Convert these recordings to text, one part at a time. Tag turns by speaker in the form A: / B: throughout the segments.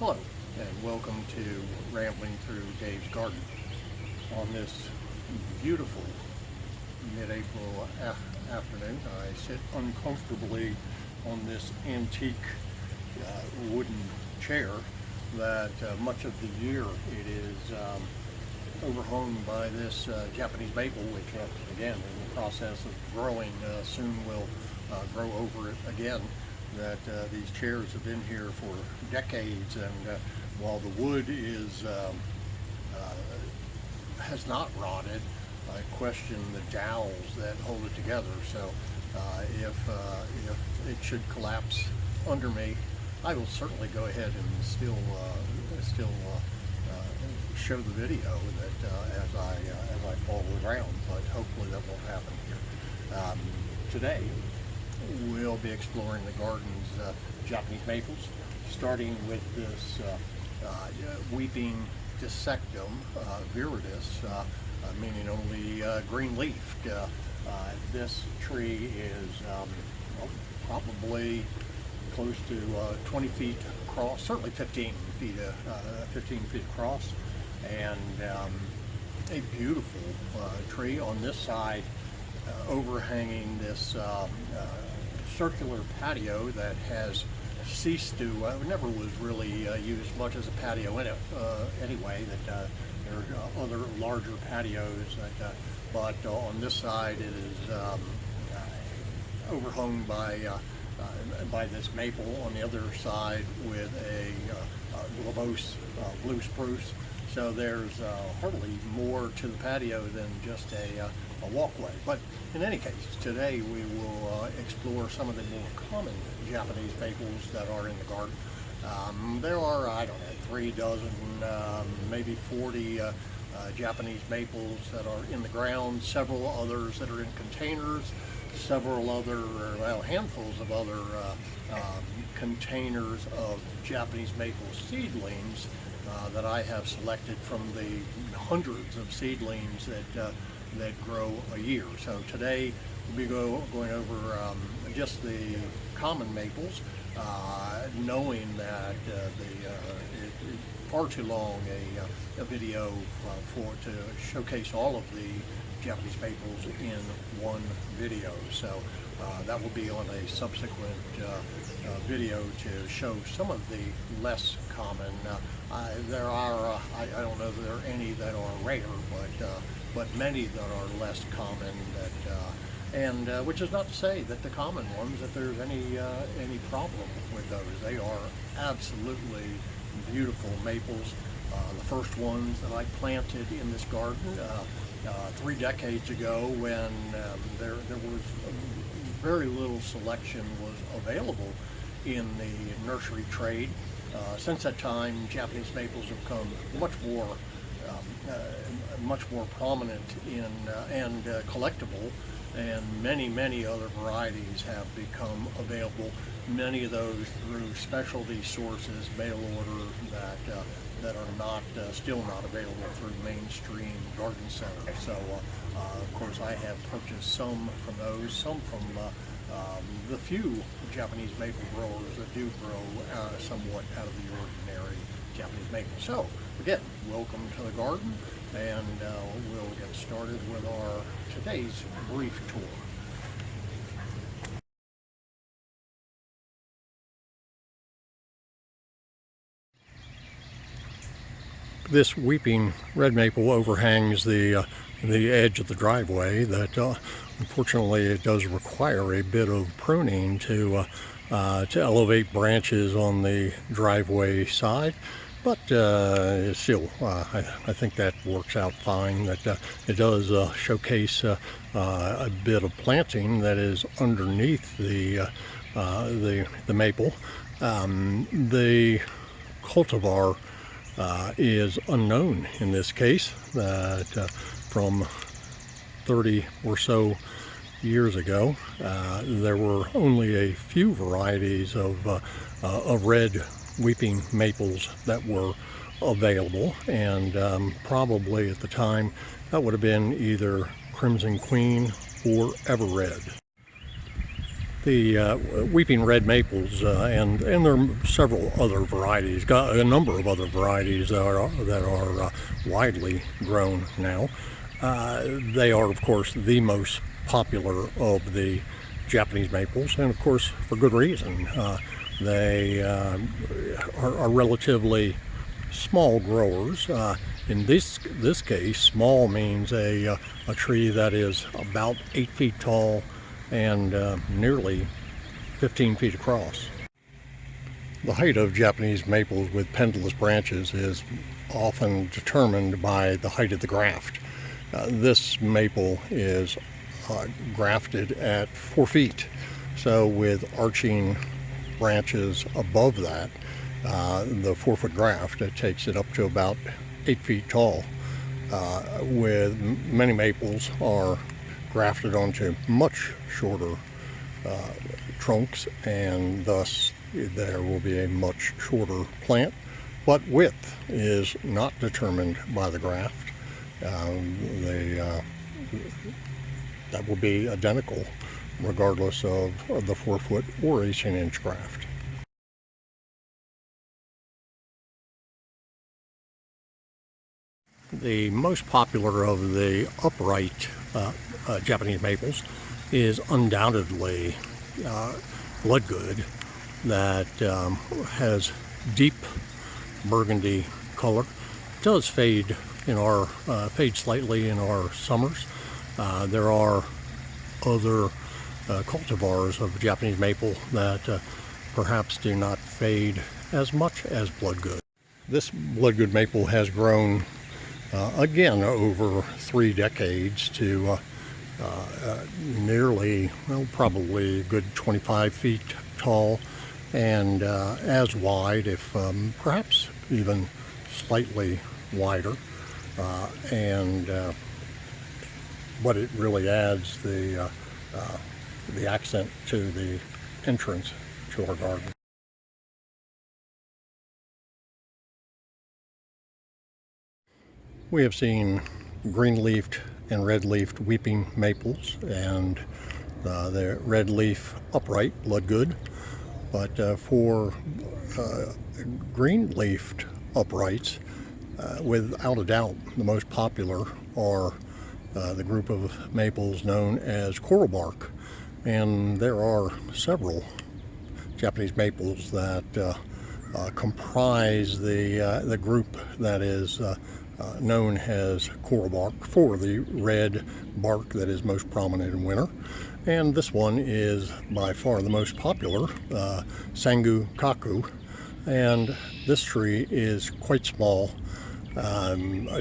A: Hello, and welcome to Rambling Through Dave's Garden. On this beautiful mid-April afternoon, I sit uncomfortably on this antique wooden chair that much of the year it is overhung by this Japanese maple, which again in the process of growing soon will grow over it again. That these chairs have been here for decades, and while the wood is has not rotted, I question the dowels that hold it together. So if it should collapse under me, I will certainly go ahead and still show the video that as I fall around, but hopefully that won't happen here. Today we'll be exploring the garden's Japanese maples, starting with this weeping dissectum viridis, meaning only green leafed. This tree is probably close to 20 feet across, certainly 15 feet across, and a beautiful tree on this side, overhanging this circular patio that has ceased to, never was really used much as a patio anyway, that there are other larger patios, but on this side it is overhung by this maple, on the other side with a globose blue spruce. So there's hardly more to the patio than just a walkway. But in any case, today we will explore some of the more common Japanese maples that are in the garden. There are, I don't know, 3 dozen, maybe 40 Japanese maples that are in the ground, several others that are in containers, several other, well, handfuls of other containers of Japanese maple seedlings that I have selected from the hundreds of seedlings that grow a year. So today we'll be going over just the common maples, knowing that it's far too long a video to showcase all of the Japanese maples in one video. So that will be on a subsequent video to show some of the less common. There are, I don't know if there are any that are rare, but many that are less common, and which is not to say that the common ones, that there's any problem with those. They are absolutely beautiful maples. The first ones that I planted in this garden 3 decades ago, when there was very little selection was available in the nursery trade. Since that time, Japanese maples have become much more prominent and collectible, and many other varieties have become available. Many of those through specialty sources, mail order, that are not still not available through mainstream garden centers. So of course I have purchased some from those, some from the few Japanese maple growers that do grow somewhat out of the ordinary Japanese maple. So again, welcome to the garden, and we'll get started with our today's brief tour. This weeping red maple overhangs the edge of the driveway. That unfortunately it does require a bit of pruning to elevate branches on the driveway side, but still I think that works out fine. That it does showcase a bit of planting that is underneath the maple. The cultivar is unknown in this case. That from 30 or so years ago, there were only a few varieties of red weeping maples that were available, and probably at the time that would have been either Crimson Queen or Ever Red. The weeping red maples, and there are several other varieties, got a number of other varieties that are widely grown now. They are, of course, the most popular of the Japanese maples, and of course for good reason. They are relatively small growers. In this case, small means a tree that is about 8 feet tall and nearly 15 feet across. The height of Japanese maples with pendulous branches is often determined by the height of the graft. This maple is grafted at 4 feet, so with arching branches above that, the 4-foot graft, it takes it up to about 8 feet tall. With many maples are grafted onto much shorter trunks, and thus there will be a much shorter plant, but width is not determined by the graft. That will be identical regardless of the 4-foot or 18-inch graft. The most popular of the upright Japanese maples is undoubtedly Bloodgood, that has deep burgundy color. It does fade slightly in our summers. There are other cultivars of Japanese maple that perhaps do not fade as much as Bloodgood. This Bloodgood maple has grown again over 3 decades to nearly, well, probably a good 25 feet tall, and as wide, if perhaps even slightly wider, but it really adds the accent to the entrance to our garden. We have seen green-leafed and red-leafed weeping maples, and the red-leaf upright Bloodgood. But for green-leafed uprights, without a doubt, the most popular are the group of maples known as coral bark. And there are several Japanese maples that comprise the group that is known as coral bark, for the red bark that is most prominent in winter. And this one is by far the most popular, Sangu Kaku, and this tree is quite small,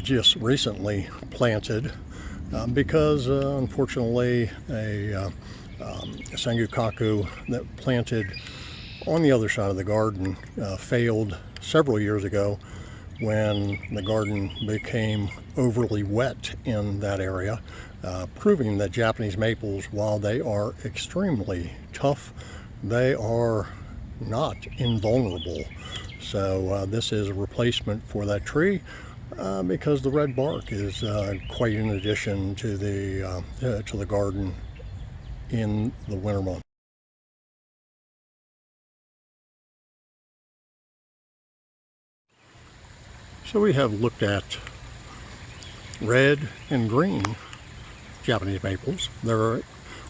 A: just recently planted, because unfortunately a Sangu Kaku that planted on the other side of the garden failed several years ago when the garden became overly wet in that area, proving that Japanese maples, while they are extremely tough, they are not invulnerable. So this is a replacement for that tree, because the red bark is quite an addition to the garden in the winter months. So we have looked at red and green Japanese maples. There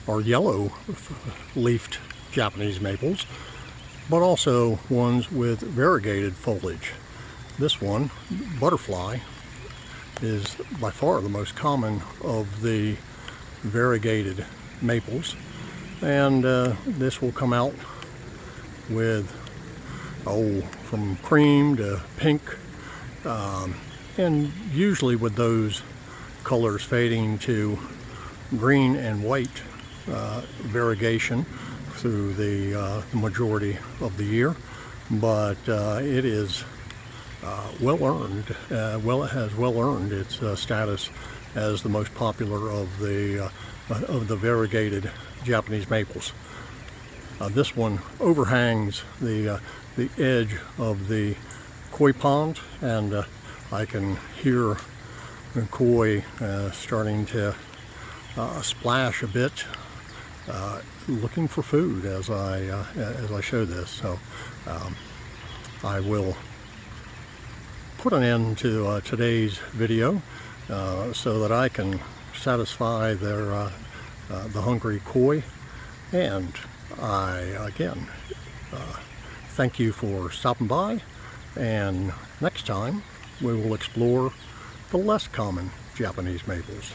A: are yellow leafed Japanese maples, but also ones with variegated foliage. This one, butterfly, is by far the most common of the variegated maples, and this will come out with from cream to pink, and usually with those colors fading to green and white variegation through the majority of the year. But it is well earned. It has well earned its status as the most popular of the variegated Japanese maples. This one overhangs the edge of the koi pond, and I can hear the koi starting to splash a bit looking for food as I show this. So I will put an end to today's video so that I can satisfy their the hungry koi, and I again thank you for stopping by, and next time we will explore the less common Japanese maples.